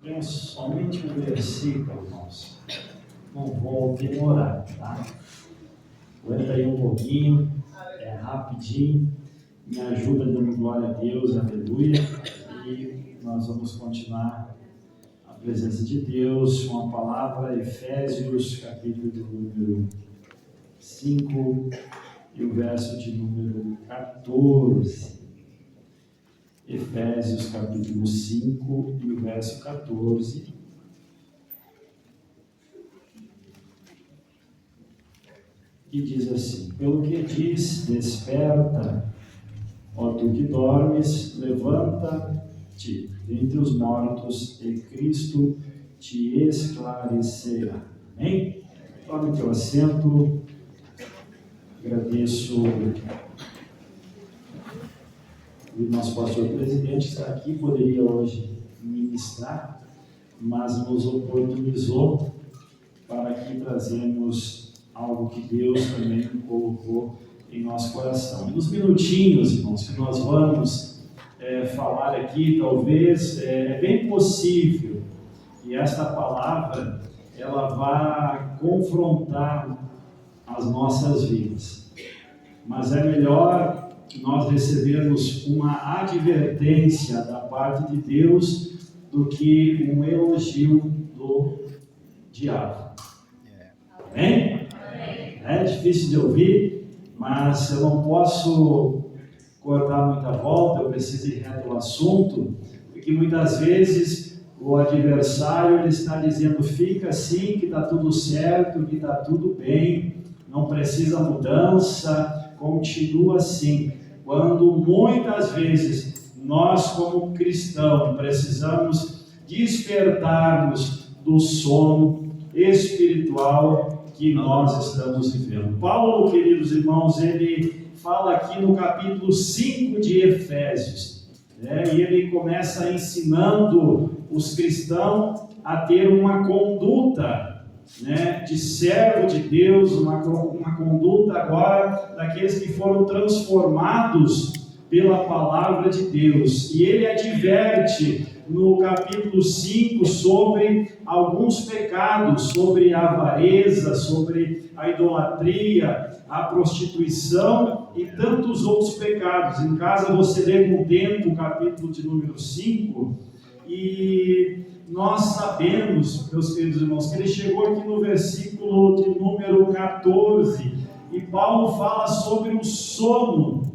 Temos somente um versículo, irmãos. Não vou demorar, tá? Aguenta aí um pouquinho, é rapidinho. Me ajuda dando glória a Deus, aleluia. E nós vamos continuar a presença de Deus com a palavra Efésios, capítulo de número 5 e o verso de número 14. Efésios capítulo 5 e o verso 14. Que diz assim: pelo que diz, desperta, ó tu que dormes, levanta-te dentre os mortos e Cristo te esclarecerá. Amém? Tome teu assento. Agradeço o nosso pastor presidente que está aqui, poderia hoje ministrar, mas nos oportunizou para aqui trazermos algo que Deus também colocou em nosso coração. Nos minutinhos, irmãos, que nós vamos falar aqui, talvez é bem possível que esta palavra ela vá confrontar as nossas vidas, mas é melhor nós recebermos uma advertência da parte de Deus do que um elogio do diabo. Amém? É difícil de ouvir, mas eu não posso cortar muita volta, eu preciso ir reto ao assunto, porque muitas vezes o adversário ele está dizendo: fica assim, que está tudo certo, que está tudo bem, não precisa mudança, continua assim. Quando muitas vezes nós, como cristãos, precisamos despertarmos do sono espiritual que nós estamos vivendo. Paulo, queridos irmãos, ele fala aqui no capítulo 5 de Efésios, e ele começa ensinando os cristãos a ter uma conduta de servo de Deus, uma conduta agora daqueles que foram transformados pela palavra de Deus. E ele adverte no capítulo 5 sobre alguns pecados, sobre a avareza, sobre a idolatria, a prostituição e tantos outros pecados. Em casa você lê com o tempo o capítulo de número 5 e nós sabemos, meus queridos irmãos, que ele chegou aqui no versículo de número 14 e Paulo fala sobre o sono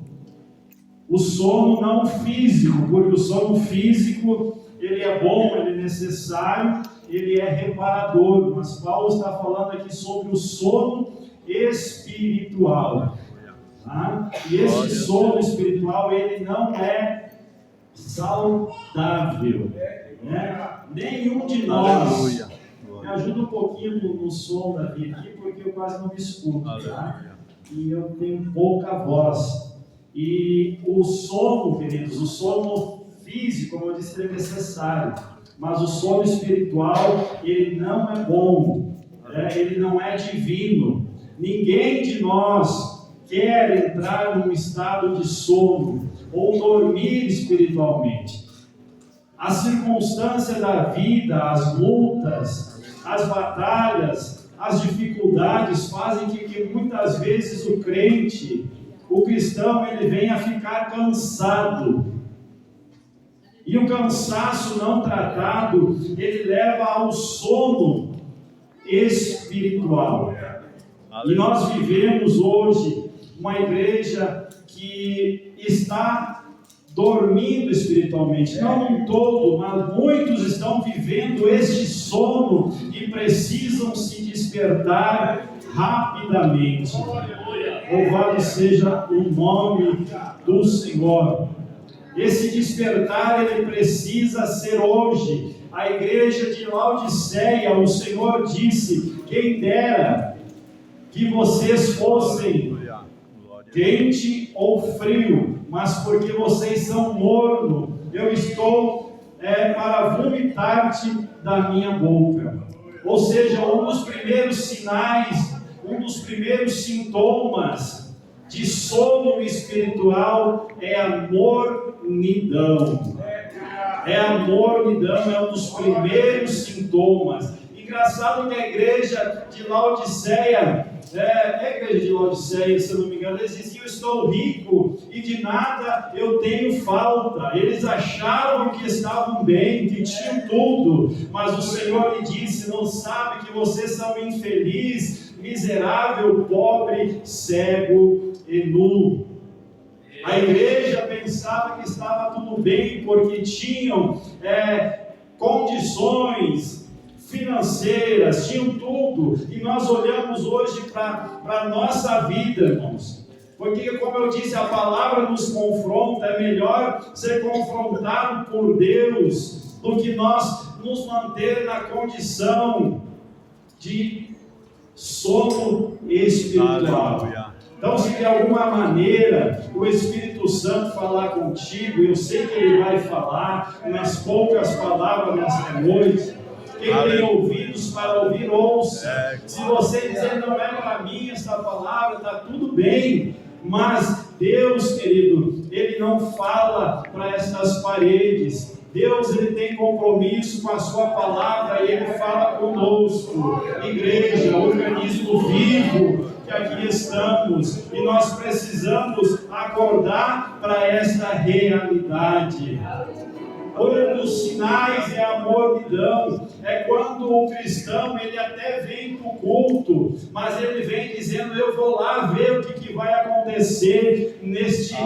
não físico, porque o sono físico ele é bom, ele é necessário, ele é reparador, mas Paulo está falando aqui sobre o sono espiritual, tá? E esse sono espiritual ele não é saudável, Nenhum de nós. Me ajuda um pouquinho no som, Davi, aqui, porque eu quase não me escuto, tá? E eu tenho pouca voz. E o sono, queridos, o sono físico, como eu disse, ele é necessário, mas o sono espiritual, ele não é bom, ele não é divino. Ninguém de nós quer entrar num estado de sono ou dormir espiritualmente. A circunstância da vida, as lutas, as batalhas, as dificuldades fazem que muitas vezes o crente, o cristão, ele venha a ficar cansado. E o cansaço não tratado, ele leva ao sono espiritual. E nós vivemos hoje uma igreja que está dormindo espiritualmente, não um todo, mas muitos estão vivendo este sono e precisam se despertar rapidamente. Louvado seja o nome do Senhor. Esse despertar ele precisa ser hoje. A igreja de Laodiceia, o Senhor disse: quem dera que vocês fossem quente ou frio, mas porque vocês são morno, eu estou para vomitar-te da minha boca. Ou seja, um dos primeiros sinais, um dos primeiros sintomas de sono espiritual é a mornidão. A mornidão é um dos primeiros sintomas. Engraçado que a igreja de Laodiceia, a igreja de Laodiceia, se eu não me engano, eles diziam: eu estou rico e de nada eu tenho falta. Eles achavam que estavam bem, que tinham tudo, mas o Senhor lhe disse: não sabe que vocês são infeliz, miserável, pobre, cego e nu. A igreja pensava que estava tudo bem porque tinham condições financeiras, tinham tudo, e nós olhamos hoje para a nossa vida, irmãos, porque, como eu disse, a palavra nos confronta. É melhor ser confrontado por Deus do que nós nos manter na condição de sono espiritual. Então, se de alguma maneira o Espírito Santo falar contigo, eu sei que Ele vai falar nas poucas palavras nessa noite. Quem tem ouvidos para ouvir, ouça. Se você dizer: não é para mim essa palavra, está tudo bem. Mas Deus, querido, Ele não fala para essas paredes. Deus, Ele tem compromisso com a sua palavra e Ele fala conosco. Igreja, organismo vivo, que aqui estamos, e nós precisamos acordar para esta realidade. Um dos sinais é a mornidão. É quando o cristão, ele até vem para o culto, mas ele vem dizendo: eu vou lá ver o que vai acontecer neste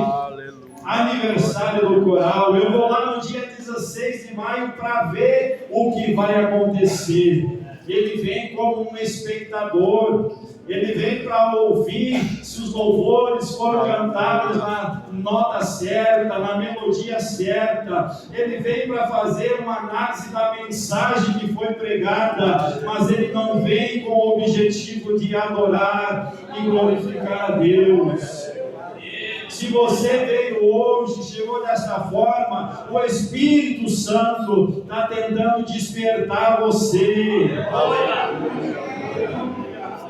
aniversário do coral, eu vou lá no dia 16 de maio para ver o que vai acontecer. Ele vem como um espectador, ele vem para ouvir se os louvores foram cantados na nota certa, na melodia certa. Ele vem para fazer uma análise da mensagem que foi pregada, mas ele não vem com o objetivo de adorar e glorificar a Deus. Se você veio hoje, chegou dessa forma, o Espírito Santo está tentando despertar você.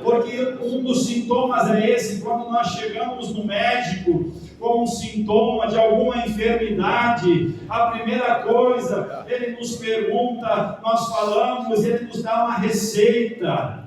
Porque um dos sintomas é esse: quando nós chegamos no médico com um sintoma de alguma enfermidade, a primeira coisa, ele nos pergunta, nós falamos, ele nos dá uma receita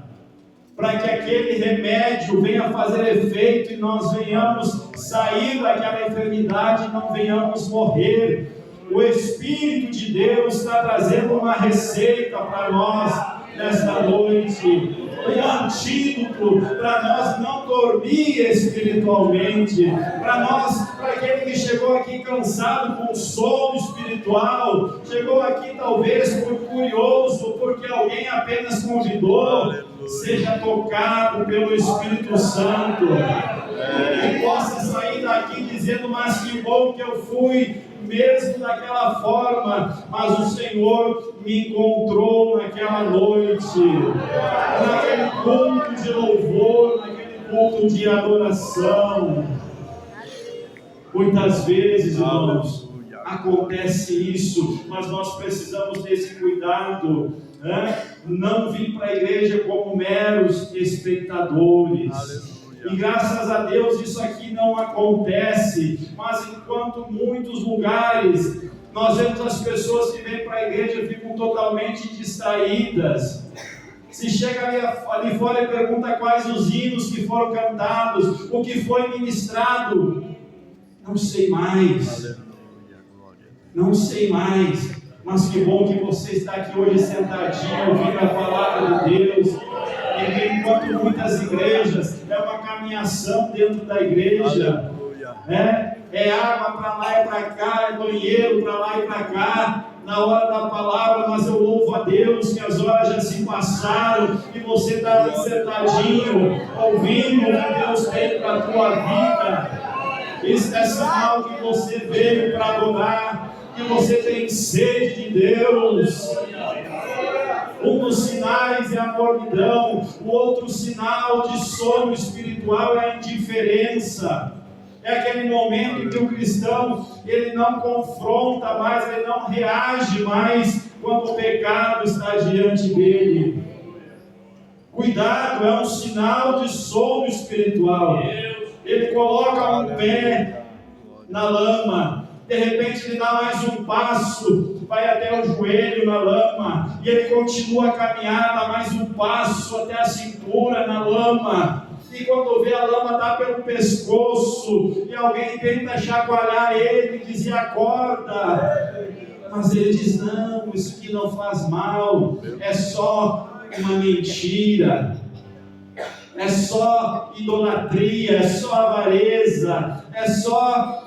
para que aquele remédio venha fazer efeito e nós venhamos sair daquela enfermidade e não venhamos morrer. O Espírito de Deus está trazendo uma receita para nós nesta noite, um antídoto para nós não dormir espiritualmente, para aquele que chegou aqui cansado com sono espiritual, chegou aqui talvez por curioso, porque alguém apenas convidou. Seja tocado pelo Espírito Santo e possa sair daqui dizendo: mas que bom que eu fui mesmo daquela forma, mas o Senhor me encontrou naquela noite, naquele culto de louvor, naquele culto de adoração. Muitas vezes, irmãos, acontece isso, mas nós precisamos desse cuidado, não vir para a igreja como meros espectadores. E graças a Deus isso aqui não acontece, mas enquanto muitos lugares nós vemos as pessoas que vêm para a igreja e ficam totalmente distraídas. Se chega ali fora e pergunta quais os hinos que foram cantados, o que foi ministrado, não sei mais. Não sei mais, mas que bom que você está aqui hoje sentadinho, ouvindo a palavra de Deus. E enquanto muitas igrejas, é uma caminhação dentro da igreja, é água para lá e para cá, é banheiro para lá e para cá, na hora da palavra, mas eu louvo a Deus que as horas já se passaram e você está ali sentadinho, ouvindo o que Deus tem para a tua vida. Isso é sinal que você veio para adorar, que você tem sede de Deus. Um dos sinais é a mornidão, o outro sinal de sono espiritual é a indiferença. É aquele momento em que o cristão, ele não confronta mais, ele não reage mais quando o pecado está diante dele. Cuidado, é um sinal de sono espiritual. Ele coloca um pé na lama De repente ele dá mais um passo, vai até o joelho na lama, e ele continua a caminhar, dá mais um passo até a cintura na lama, e quando vê a lama dá pelo pescoço, e alguém tenta chacoalhar ele, dizer acorda, mas ele diz não, isso aqui não faz mal, é só uma mentira, é só idolatria, é só avareza, é só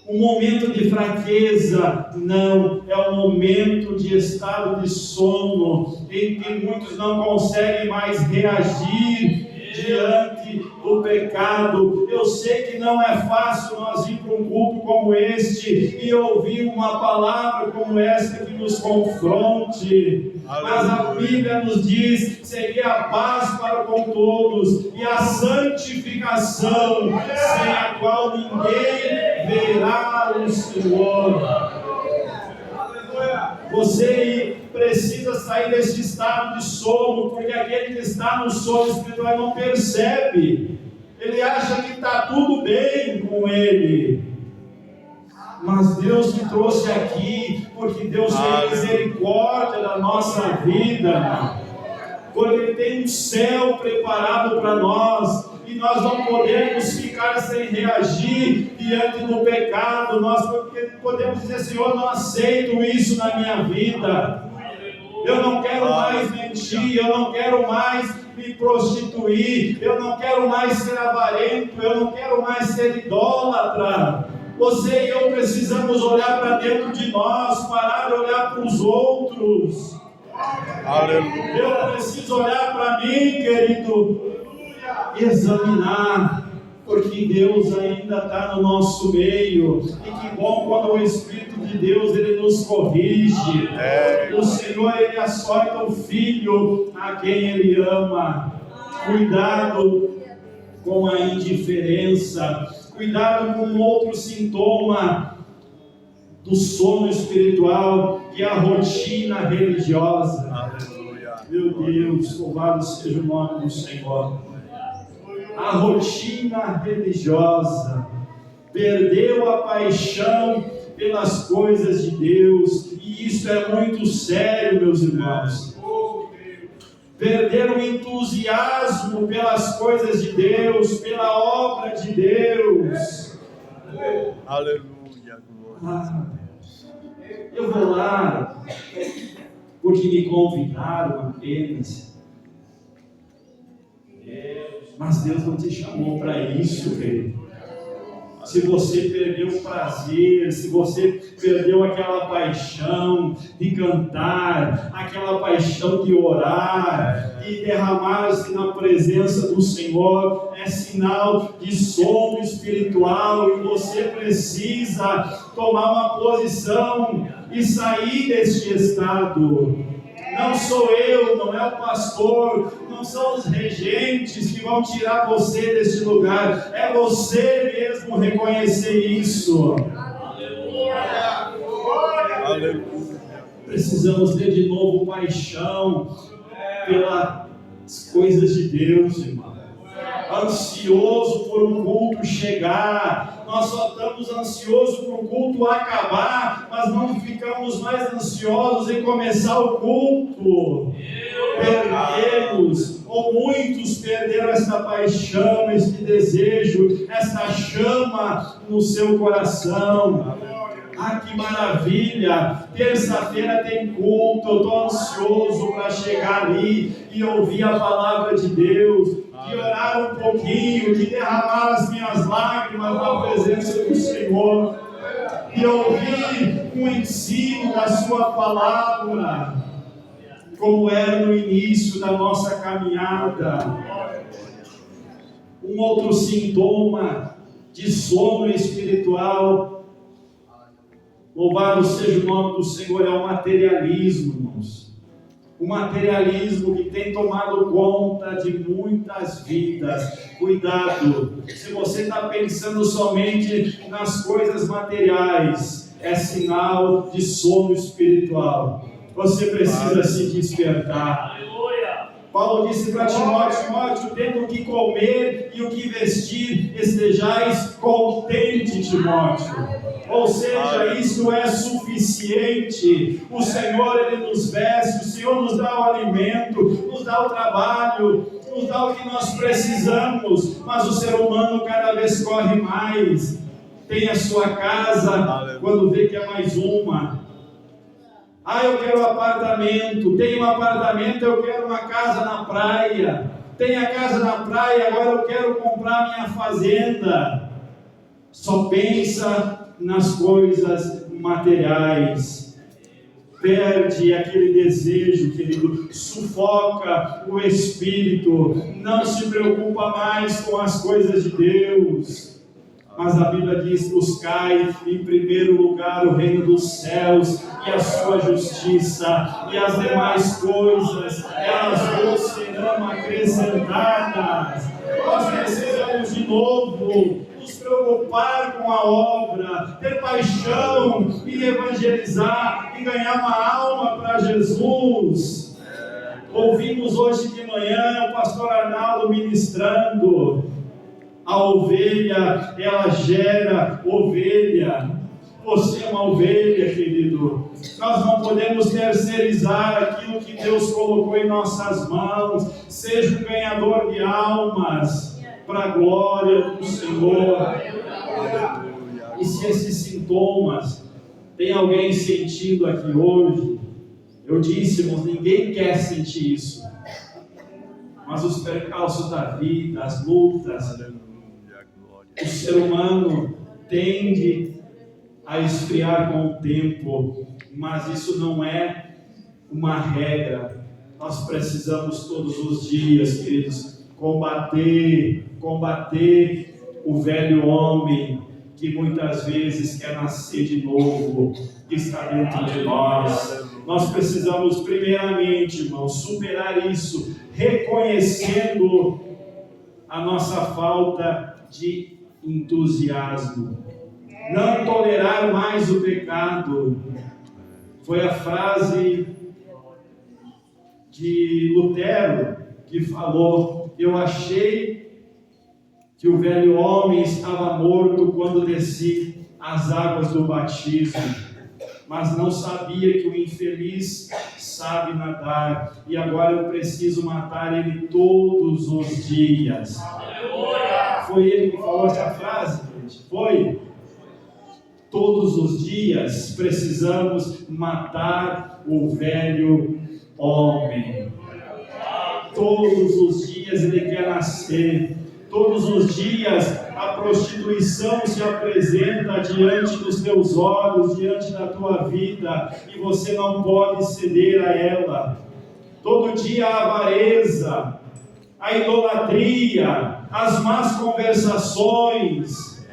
um momento de fraqueza. Não, é um momento de estado de sono, em que muitos não conseguem mais reagir diante do pecado. Eu sei que não é fácil nós ir para um culto como este e ouvir uma palavra como esta que nos confronte, mas a Bíblia nos diz: seria a paz para com todos e a santificação, sem a qual ninguém verá o Senhor. Você precisa sair desse estado de sono, porque aquele que está no sono espiritual não percebe, ele acha que está tudo bem com ele, mas Deus te trouxe aqui, porque Deus tem misericórdia da nossa vida, porque Ele tem um céu preparado para nós, e nós não podemos ficar sem reagir diante do pecado. Nós podemos dizer: Senhor, não aceito isso na minha vida, eu não quero mais mentir, eu não quero mais me prostituir, eu não quero mais ser avarento, eu não quero mais ser idólatra. Você e eu precisamos olhar para dentro de nós, parar de olhar para os outros. Aleluia. Eu preciso olhar para mim, querido, examinar, porque Deus ainda está no nosso meio, e que bom quando o Espírito de Deus Ele nos corrige. O Senhor Ele açoita o filho a quem Ele ama. Cuidado com a indiferença, cuidado com outro sintoma do sono espiritual, que é a rotina religiosa. Aleluia. Meu Deus, louvado seja o nome do Senhor. A rotina religiosa perdeu a paixão pelas coisas de Deus, e isso é muito sério, meus irmãos. Perderam o entusiasmo pelas coisas de Deus, pela obra de Deus. Aleluia, glória. Eu vou lá porque me convidaram apenas. Mas Deus não te chamou para isso, querido. Se você perdeu o prazer, se você perdeu aquela paixão de cantar, aquela paixão de orar e derramar-se na presença do Senhor, é sinal de sono espiritual, e você precisa tomar uma posição e sair deste estado. Não sou eu, não é o pastor, não são os regentes que vão tirar você desse lugar, é você mesmo reconhecer isso. Aleluia. Precisamos ter de novo paixão pelas coisas de Deus, irmão. Ansioso por um culto chegar. Nós só estamos ansiosos por um culto acabar, mas não ficamos mais ansiosos em começar o culto. Perdemos, ou muitos perderam essa paixão, esse desejo, essa chama no seu coração. Ah, que maravilha! Terça-feira tem culto, eu estou ansioso para chegar ali e ouvir a palavra de Deus, de orar um pouquinho, de derramar as minhas lágrimas na presença do Senhor, de ouvir um ensino da sua palavra, como era no início da nossa caminhada. Um outro sintoma de sono espiritual, louvado seja o nome do Senhor, é o materialismo, irmãos. O materialismo que tem tomado conta de muitas vidas. Cuidado, se você está pensando somente nas coisas materiais, é sinal de sono espiritual. Você precisa se despertar. Paulo disse para Timóteo, tendo o que comer e o que vestir, estejais contente, Timóteo. Ou seja, isso é suficiente. O Senhor, Ele nos veste, o Senhor nos dá o alimento, nos dá o trabalho, nos dá o que nós precisamos, mas o ser humano cada vez corre mais. Tem a sua casa, quando vê que é mais uma. Eu quero um apartamento. Tenho um apartamento, eu quero uma casa na praia. Tenho a casa na praia, agora eu quero comprar minha fazenda. Só pensa nas coisas materiais. Perde aquele desejo, querido, sufoca o espírito, não se preocupa mais com as coisas de Deus. Mas a Bíblia diz: buscai em primeiro lugar o reino dos céus e a sua justiça, e as demais coisas, elas vos serão acrescentadas. Nós precisamos de novo nos preocupar com a obra, ter paixão em evangelizar, em ganhar uma alma para Jesus. Ouvimos hoje de manhã o pastor Arnaldo ministrando. A ovelha, ela gera ovelha. Você é uma ovelha, querido. Nós não podemos terceirizar aquilo que Deus colocou em nossas mãos. Seja um ganhador de almas, para a glória do Senhor. E se esses sintomas, tem alguém sentindo aqui hoje? Eu disse, irmãos, ninguém quer sentir isso. Mas os percalços da vida, as lutas, o ser humano tende a esfriar com o tempo, mas isso não é uma regra. Nós precisamos todos os dias, queridos, combater o velho homem que muitas vezes quer nascer de novo, que está dentro de nós. Nós precisamos primeiramente, irmãos, superar isso, reconhecendo a nossa falta de entusiasmo, não tolerar mais o pecado. Foi a frase de Lutero que falou: eu achei que o velho homem estava morto quando desci as águas do batismo, mas não sabia que o infeliz sabe nadar, e agora eu preciso matar ele todos os dias. Foi ele que falou essa frase, gente? Foi? Todos os dias precisamos matar o velho homem. Todos os dias ele quer nascer. Todos os dias a prostituição se apresenta diante dos teus olhos, diante da tua vida, e você não pode ceder a ela. Todo dia a avareza, a idolatria, as más conversações.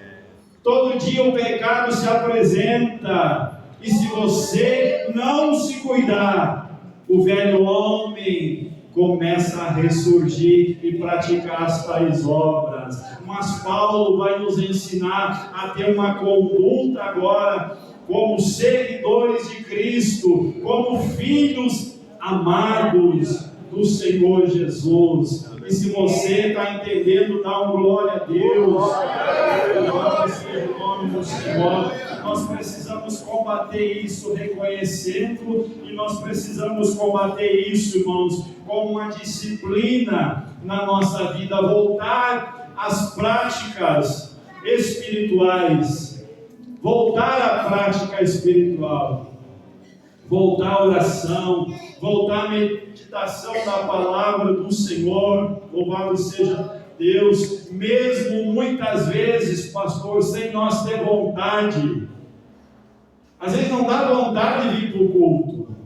Todo dia o pecado se apresenta, e se você não se cuidar, o velho homem começa a ressurgir e praticar as tais obras. Mas Paulo vai nos ensinar a ter uma conduta agora como seguidores de Cristo, como filhos amados do Senhor Jesus. E se você está entendendo, dá um glória a Deus. Louvado seja o nome do Senhor. Nós precisamos combater isso reconhecendo, e nós precisamos combater isso, irmãos, com uma disciplina na nossa vida, voltar às práticas espirituais, voltar à prática espiritual, voltar à oração, voltar à meditação da palavra do Senhor. Louvado seja Deus, mesmo muitas vezes, pastor, sem nós ter vontade. Às vezes não dá vontade de vir para o culto.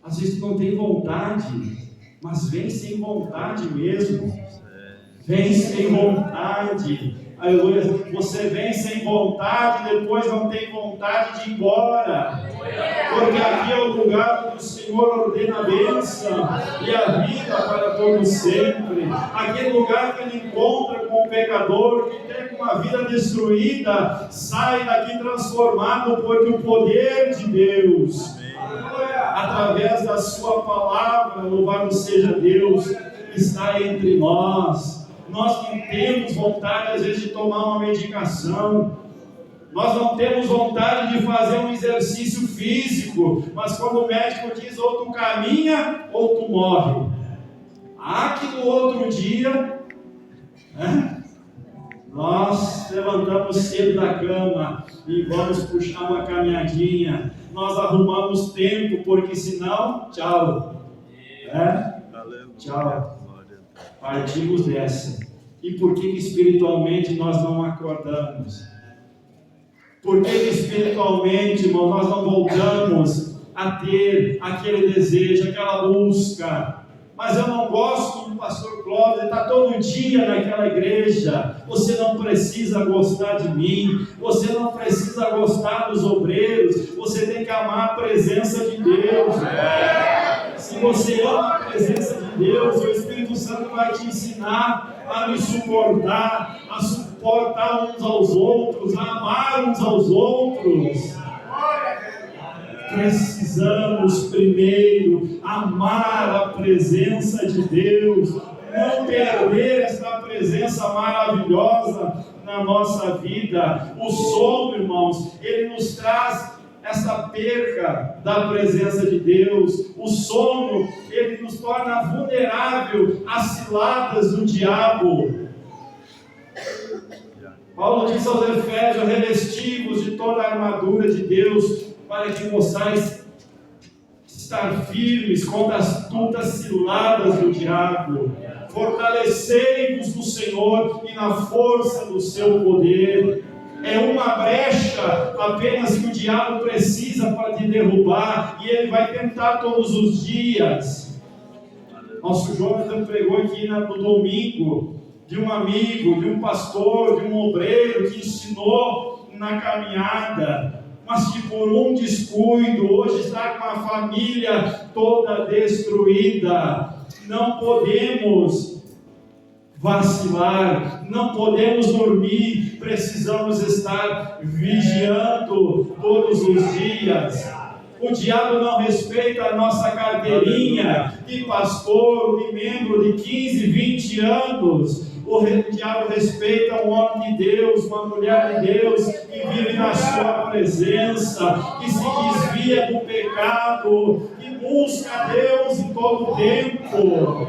Às vezes não tem vontade, mas vem sem vontade mesmo. Vem sem vontade. Aleluia. Você vem sem vontade, depois não tem vontade de ir embora. Porque aqui é o lugar onde o Senhor ordena a bênção e a vida para todo sempre. Aquele lugar que Ele encontra com o pecador que tem uma vida destruída, sai daqui transformado, porque o poder de Deus, através da sua palavra, louvado seja Deus, está entre nós. Nós não temos vontade, às vezes, de tomar uma medicação. Nós não temos vontade de fazer um exercício físico. Mas quando o médico diz, ou tu caminha, ou tu morre. Que no outro dia, nós levantamos cedo da cama e vamos puxar uma caminhadinha. Nós arrumamos tempo, porque senão, tchau. Tchau. Partimos dessa. E por que espiritualmente nós não acordamos? Por que espiritualmente, irmão, nós não voltamos a ter aquele desejo, aquela busca? Mas eu não gosto do pastor Clóvis, ele está todo dia naquela igreja. Você não precisa gostar de mim, você não precisa gostar dos obreiros, você tem que amar a presença de Deus. Se você ama a presença de Deus, o Espírito Santo vai te ensinar a me suportar, a suportar uns aos outros, a amar uns aos outros. Precisamos primeiro amar a presença de Deus, não perder essa presença maravilhosa na nossa vida. O sono, irmãos, ele nos traz essa perca da presença de Deus. O sono, ele nos torna vulnerável às ciladas do diabo. Paulo diz aos Efésios: revestivos de toda a armadura de Deus, para que possais estar firmes contra as astutas ciladas do diabo. Fortalecei-vos no Senhor e na força do seu poder. É uma brecha apenas que o diabo precisa para te derrubar, e ele vai tentar todos os dias. Nosso Jonathan pregou aqui no domingo de um amigo, de um pastor, de um obreiro que ensinou na caminhada, mas que por um descuido hoje está com a família toda destruída. Não podemos vacilar, não podemos dormir, precisamos estar vigiando todos os dias. O diabo não respeita a nossa carteirinha de pastor, de membro de 15, 20 anos. O diabo respeita um homem de Deus, uma mulher de Deus, que vive na sua presença, que se desvia do pecado, que busca a Deus em todo o tempo.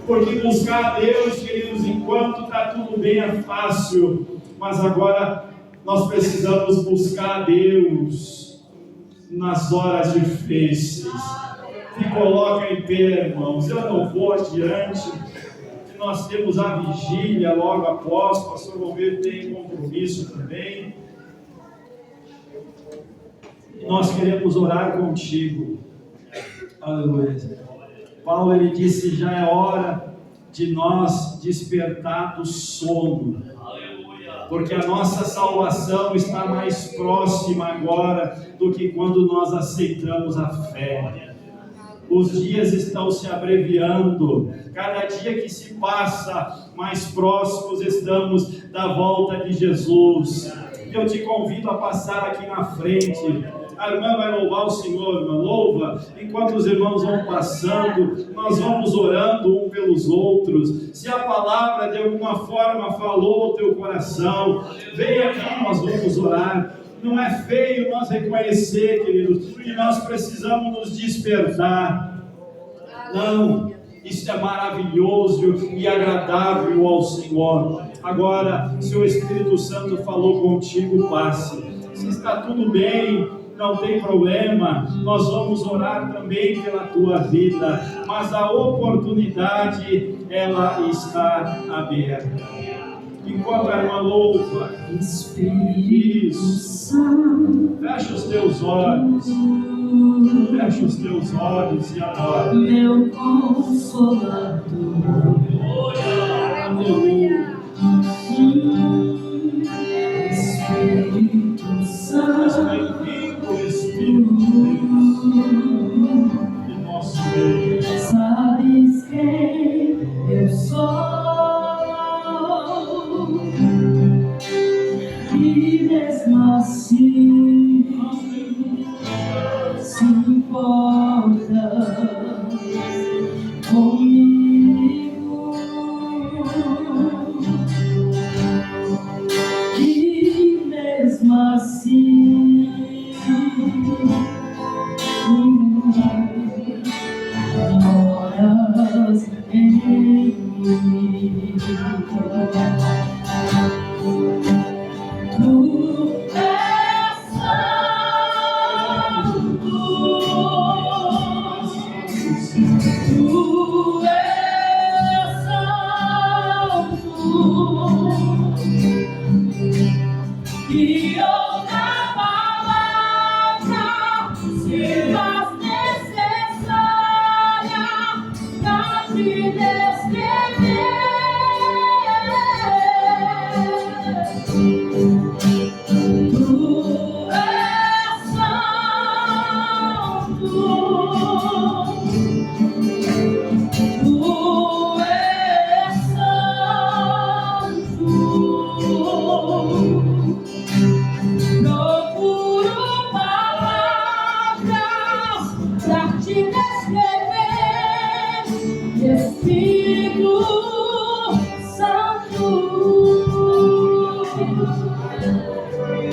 Porque buscar a Deus, queridos, enquanto está tudo bem, é fácil. Mas agora nós precisamos buscar a Deus nas horas difíceis. Se coloca em pé, irmãos. Eu não vou adiante. Nós temos a vigília logo após. O pastor Romero tem compromisso também. E nós queremos orar contigo. Aleluia. Paulo, ele disse: já é hora de nós despertar do sono, porque a nossa salvação está mais próxima agora do que quando nós aceitamos a fé. Os dias estão se abreviando, cada dia que se passa, mais próximos estamos da volta de Jesus. Eu te convido a passar aqui na frente. A irmã vai louvar o Senhor, irmã, louva. Enquanto os irmãos vão passando, nós vamos orando um pelos outros. Se a palavra de alguma forma falou ao teu coração, vem aqui, nós vamos orar. Não é feio nós reconhecer, queridos, que nós precisamos nos despertar. Não, isso é maravilhoso e agradável ao Senhor. Agora, se o Espírito Santo falou contigo, passe. Se está tudo bem, não tem problema, nós vamos orar também pela tua vida, mas a oportunidade, ela está aberta. Enquanto a irmã louva, isso, fecha os teus olhos e adora. Meu Consolador, aleluia. Espírito Santo, bem-vindo, Espírito de Deus, em nosso meio. sabes quem eu sou, e mesmo assim se importa comigo. E outra palavra se faz necessária pra te descrever. Tu és santo. Tu és santo. Procuro palavras pra te descrever, Espírito